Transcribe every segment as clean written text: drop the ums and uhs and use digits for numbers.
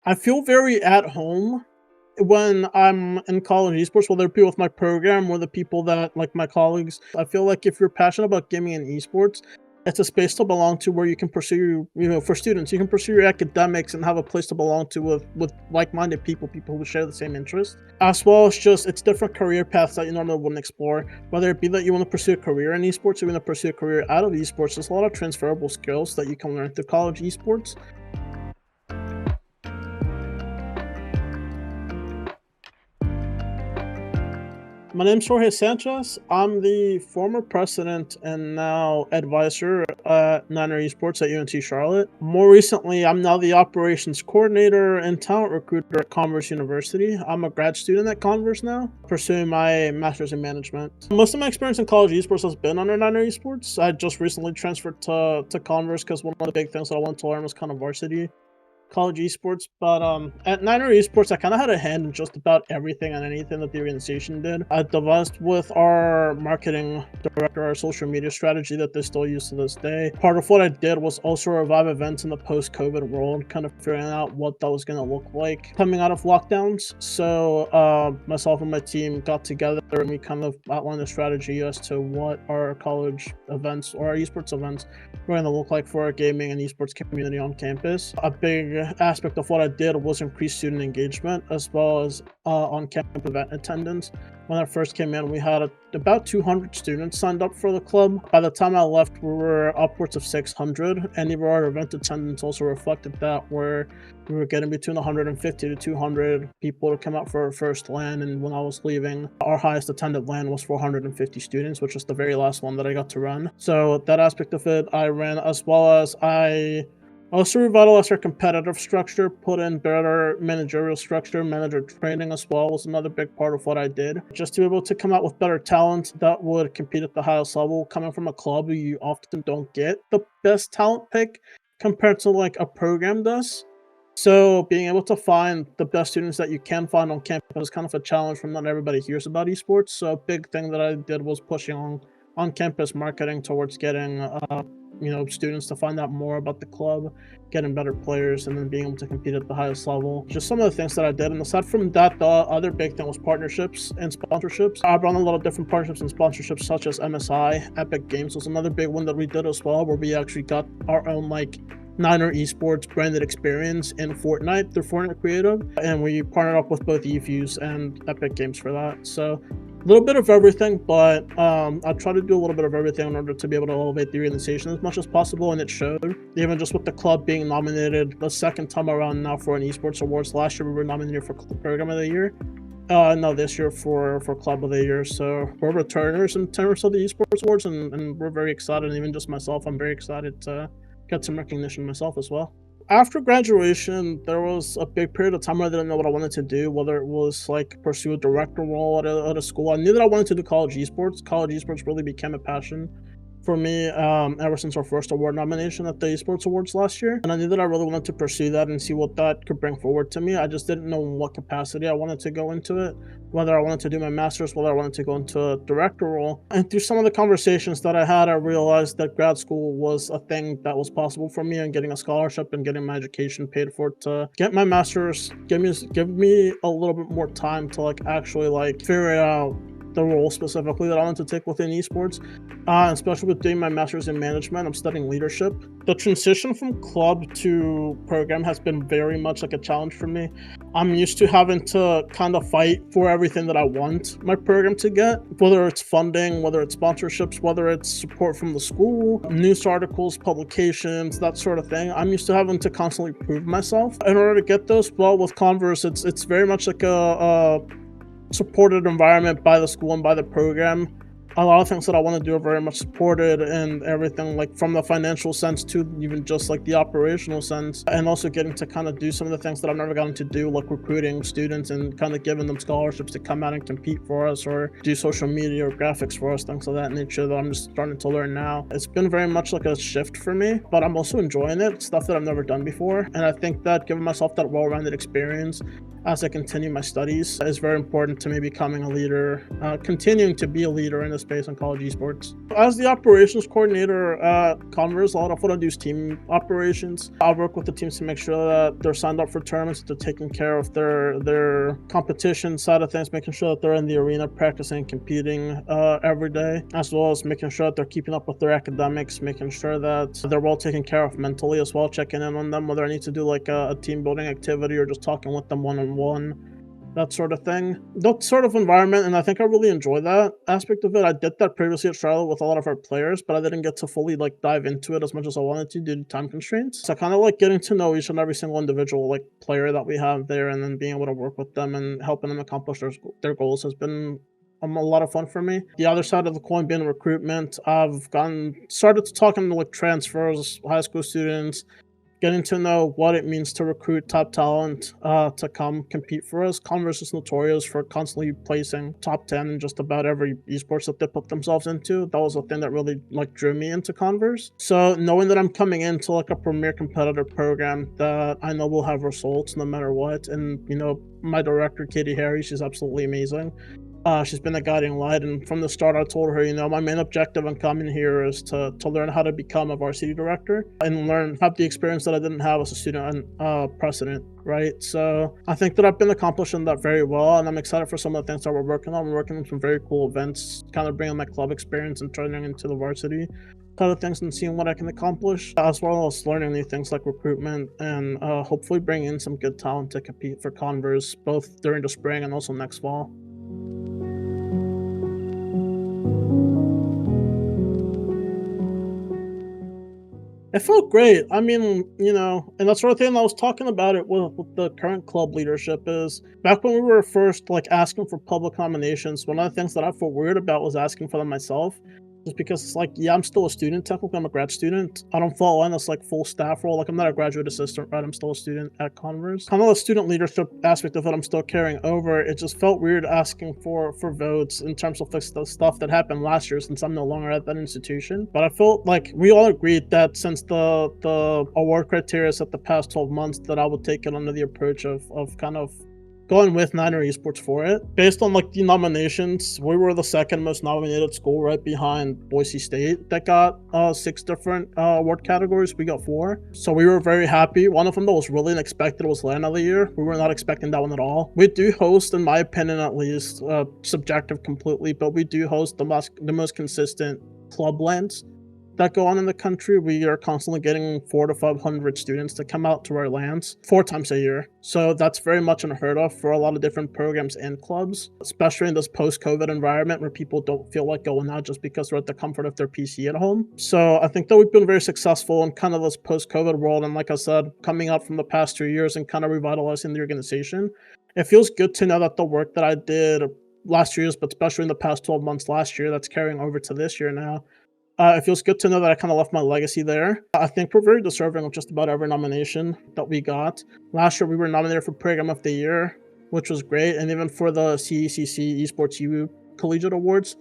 I feel very at home when I'm in college esports, whether it be with my program or the people that like my colleagues. I feel like if you're passionate about gaming and esports, it's a space to belong to where you can pursue, for students, you can pursue your academics and have a place to belong to with like-minded people, people who share the same interests, as well as just it's different career paths that you normally wouldn't explore. Whether it be that you want to pursue a career in esports or you want to pursue a career out of esports, there's a lot of transferable skills that you can learn through college esports. My name's Jorge Sanchez. I'm the former president and now advisor at Niner Esports at UNC Charlotte. More recently, I'm now the operations coordinator and talent recruiter at Converse University. I'm a grad student at Converse now, pursuing my master's in management. Most of my experience in college esports has been under Niner Esports. I just recently transferred to Converse because one of the big things that I wanted to learn was kind of varsity college esports, but at Niner Esports, I kind of had a hand in just about everything and anything that the organization did. I devised with our marketing director our social media strategy that they still use to this day. Part of what I did was also revive events in the post-COVID world, kind of figuring out what that was going to look like coming out of lockdowns. So myself and my team got together and we kind of outlined a strategy as to what our college events or our esports events were going to look like for our gaming and esports community on campus. A big aspect of what I did was increase student engagement as well as on-campus event attendance. When I first came in, we had about 200 students signed up for the club. By the time I left, we were upwards of 600, and even our event attendance also reflected that, where we were getting between 150 to 200 people to come out for our first LAN, and when I was leaving, our highest attended LAN was 450 students, which was the very last one that I got to run. So that aspect of it I ran, as well as I also revitalized our competitive structure, put in better managerial structure, manager training as well was another big part of what I did. Just to be able to come out with better talent that would compete at the highest level. Coming from a club, you often don't get the best talent pick compared to like a program does. So being able to find the best students that you can find on campus is kind of a challenge from not everybody hears about esports. So a big thing that I did was pushing on campus marketing towards getting students to find out more about the club, getting better players, and then being able to compete at the highest level. Just some of the things that I did. And aside from that, the other big thing was partnerships and sponsorships. I run a lot of different partnerships and sponsorships, such as MSI. Epic Games was another big one that we did as well, where we actually got our own Niner Esports branded experience in Fortnite through Fortnite Creative, and we partnered up with both eFuse and Epic Games for that. So a little bit of everything, but I try to do a little bit of everything in order to be able to elevate the organization as much as possible, and it showed. Even just with the club being nominated the second time around now for an esports awards. Last year we were nominated for Program of the Year. No, this year for Club of the Year. So we're returners in terms of the esports awards, and we're very excited. And even just myself, I'm very excited to get some recognition myself as well. After graduation, there was a big period of time where I didn't know what I wanted to do, whether it was like pursue a director role at a school. I knew that I wanted to do college esports. College esports really became a passion for me ever since our first award nomination at the Esports Awards last year. And I knew that I really wanted to pursue that and see what that could bring forward to me. I just didn't know in what capacity I wanted to go into it, whether I wanted to do my master's, whether I wanted to go into a director role. And through some of the conversations that I had, I realized that grad school was a thing that was possible for me, and getting a scholarship and getting my education paid for to get my master's, give me a little bit more time to actually figure out the role specifically that I want to take within esports, especially with doing my master's in management. I'm studying leadership. The transition from club to program has been very much like a challenge for me. I'm used to having to kind of fight for everything that I want my program to get, whether it's funding, whether it's sponsorships, whether it's support from the school, news articles, publications, that sort of thing. I'm used to having to constantly prove myself in order to get those. Well, with Converse, it's very much like a supported environment by the school and by the program. A lot of things that I want to do are very much supported, and everything from the financial sense to even just the operational sense, and also getting to kind of do some of the things that I've never gotten to do, like recruiting students and kind of giving them scholarships to come out and compete for us, or do social media or graphics for us, things of that nature that I'm just starting to learn now. It's been very much like a shift for me, but I'm also enjoying it. It's stuff that I've never done before, and I think that giving myself that well-rounded experience as I continue my studies is very important to me becoming a leader, continuing to be a leader in the space on college esports. As the operations coordinator at Converse, a lot of what I do is team operations. I work with the teams to make sure that they're signed up for tournaments, that they're taking care of their competition side of things, making sure that they're in the arena practicing, competing every day, as well as making sure that they're keeping up with their academics, making sure that they're well taken care of mentally as well, checking in on them, whether I need to do like a team building activity or just talking with them one-on-one, that sort of thing. That sort of environment, and I think I really enjoy that aspect of it. I did that previously at Charlotte with a lot of our players, but I didn't get to fully like dive into it as much as I wanted to due to time constraints. So I kind of like getting to know each and every single individual like player that we have there, and then being able to work with them and helping them accomplish their goals has been a lot of fun for me. The other side of the coin being recruitment, I've started talking to like transfers, high school students, getting to know what it means to recruit top talent to come compete for us. Converse is notorious for constantly placing top 10 in just about every esports that they put themselves into. That was a thing that really like drew me into Converse. So knowing that I'm coming into like a premier competitive program that I know will have results no matter what, and you know, my director Katie Harry, she's absolutely amazing. She's been a guiding light, and from the start, I told her, you know, my main objective in coming here is to learn how to become a varsity director and have the experience that I didn't have as a student and president, right? So I think that I've been accomplishing that very well, and I'm excited for some of the things that we're working on. We're working on some very cool events, kind of bringing my club experience and turning into the varsity kind of things and seeing what I can accomplish, as well as learning new things like recruitment and hopefully bring in some good talent to compete for Converse, both during the spring and also next fall. It felt great. I mean, you know, and that's sort of thing I was talking about it with the current club leadership is back when we were first like asking for public nominations, one of the things that I felt weird about was asking for them myself. Just because it's like, yeah, I'm still a student. Technically, I'm a grad student. I don't fall in as like full staff role. Like I'm not a graduate assistant, right? I'm still a student at Converse. Kind of the student leadership aspect of it, I'm still carrying over. It just felt weird asking for votes in terms of like the stuff that happened last year, since I'm no longer at that institution. But I felt like we all agreed that since the award criteria set the past 12 months, that I would take it under the approach of kind of going with Niner Esports for it. Based on like the nominations, we were the second most nominated school, right behind Boise State, that got 6 different award categories. We got 4, so we were very happy. One of them that was really unexpected was Land of the Year. We were not expecting that one at all. We do host, in my opinion at least, subjective completely, but we do host the most consistent club lands that go on in the country. We are constantly getting 400 to 500 students to come out to our lands 4 times a year. So that's very much unheard of for a lot of different programs and clubs, especially in this post-COVID environment where people don't feel like going out just because they're at the comfort of their PC at home. So I think that we've been very successful in kind of this post-COVID world. And like I said, coming out from the past 2 years and kind of revitalizing the organization, it feels good to know that the work that I did last year's, but especially in the past 12 months last year, that's carrying over to this year now. It feels good to know that I kind of left my legacy there. I think we're very deserving of just about every nomination that we got. Last year, we were nominated for Program of the Year, which was great. And even for the CECC Esports U Collegiate Awards,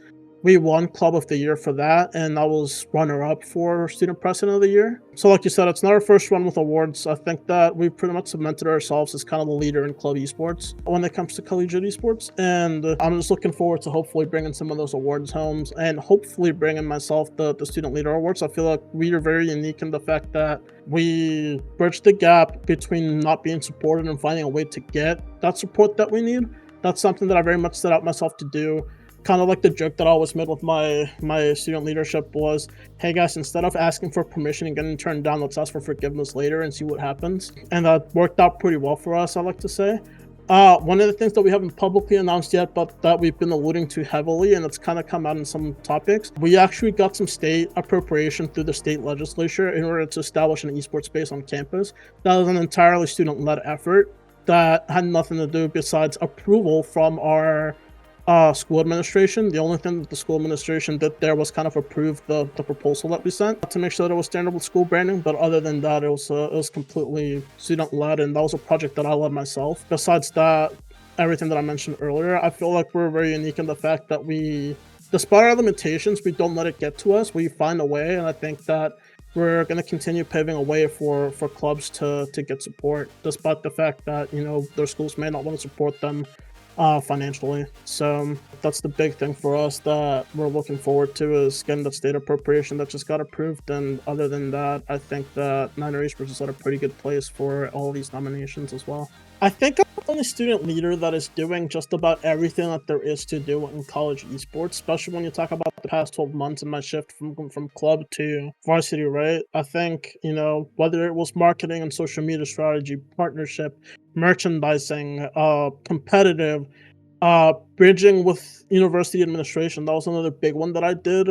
we won Club of the Year for that, and I was runner-up for Student President of the Year. So like you said, it's not our first run with awards. I think that we've pretty much cemented ourselves as kind of the leader in club esports when it comes to collegiate esports, and I'm just looking forward to hopefully bringing some of those awards home and hopefully bringing myself the Student Leader Awards. I feel like we are very unique in the fact that we bridge the gap between not being supported and finding a way to get that support that we need. That's something that I very much set out myself to do. Kind of like the joke that I always made with my student leadership was, hey guys, instead of asking for permission and getting turned down, let's ask for forgiveness later and see what happens. And that worked out pretty well for us, I like to say. One of the things that we haven't publicly announced yet, but that we've been alluding to heavily, and it's kind of come out in some topics, we actually got some state appropriation through the state legislature in order to establish an esports space on campus. That was an entirely student-led effort that had nothing to do besides approval from our school administration. The only thing that the school administration did there was kind of approve the proposal that we sent to make sure that it was standard with school branding. But other than that, it was completely student-led, and that was a project that I led myself. Besides that, everything that I mentioned earlier, I feel like we're very unique in the fact that we, despite our limitations, we don't let it get to us. We find a way, and I think that we're going to continue paving a way for clubs to get support, despite the fact that their schools may not want to support them financially. So that's the big thing for us that we're looking forward to, is getting the state appropriation that just got approved. And other than that, I think that Niner Esports is at a pretty good place for all these nominations as well. I think I'm the only student leader that is doing just about everything that there is to do in college esports, especially when you talk about the past 12 months and my shift from club to varsity, right? I think, whether it was marketing and social media strategy, partnership, merchandising, competitive, bridging with university administration. That was another big one that I did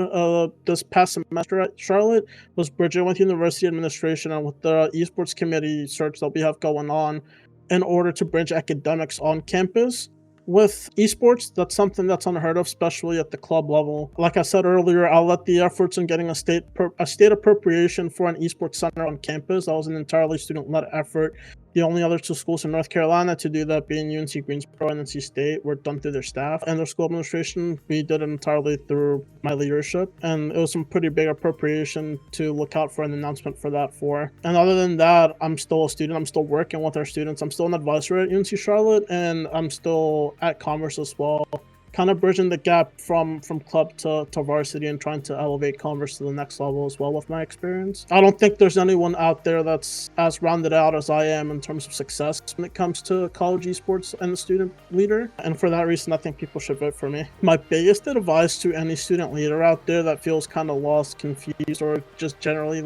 this past semester at Charlotte, was bridging with university administration and with the esports committee search that we have going on in order to bridge academics on campus with esports. That's something that's unheard of, especially at the club level. Like I said earlier, I'll let the efforts in getting a state appropriation for an esports center on campus. That was an entirely student-led effort. The only other two schools in North Carolina to do that, being UNC Greensboro and NC State, were done through their staff and their school administration. We did it entirely through my leadership, and it was some pretty big appropriation to look out for an announcement for that for. And other than that, I'm still a student. I'm still working with our students. I'm still an advisor at UNC Charlotte, and I'm still at Converse as well, kind of bridging the gap from club to varsity and trying to elevate Converse to the next level as well with my experience. I don't think there's anyone out there that's as rounded out as I am in terms of success when it comes to college esports and the student leader. And for that reason, I think people should vote for me. My biggest advice to any student leader out there that feels kind of lost, confused, or just generally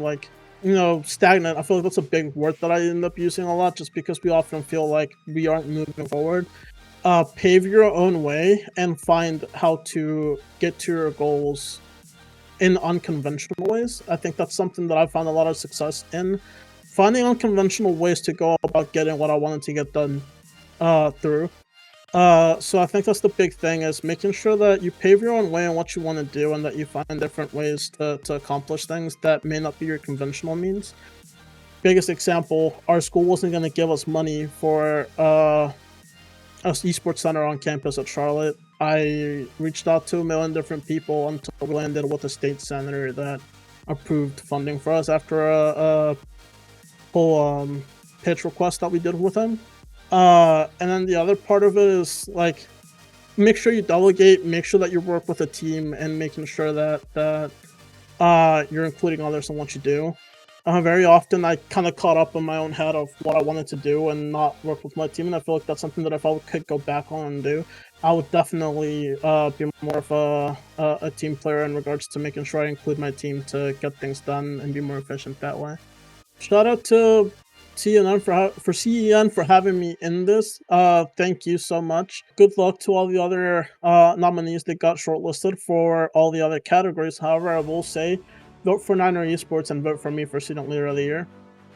stagnant. I feel like that's a big word that I end up using a lot, just because we often feel like we aren't moving forward. Pave your own way and find how to get to your goals in unconventional ways. I think that's something that I've found a lot of success in. Finding unconventional ways to go about getting what I wanted to get done through. So I think that's the big thing, is making sure that you pave your own way in what you want to do, and that you find different ways to accomplish things that may not be your conventional means. Biggest example, our school wasn't going to give us money for a esports center on campus at Charlotte. I reached out to a million different people until we landed with a state senator that approved funding for us after a whole pitch request that we did with him. And then the other part of it is, make sure you delegate, make sure that you work with a team, and making sure that you're including others in what you do. Very often I kind of caught up in my own head of what I wanted to do and not work with my team, and I feel like that's something that if I could go back on and do, I would definitely be more of a team player in regards to making sure I include my team to get things done and be more efficient that way. Shout out to CEN for having me in this. Thank you so much. Good luck to all the other nominees that got shortlisted for all the other categories. However, I will say, vote for Niner Esports and vote for me for Student Leader of the Year.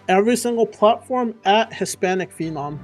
Every single platform at Hispanic Phenom.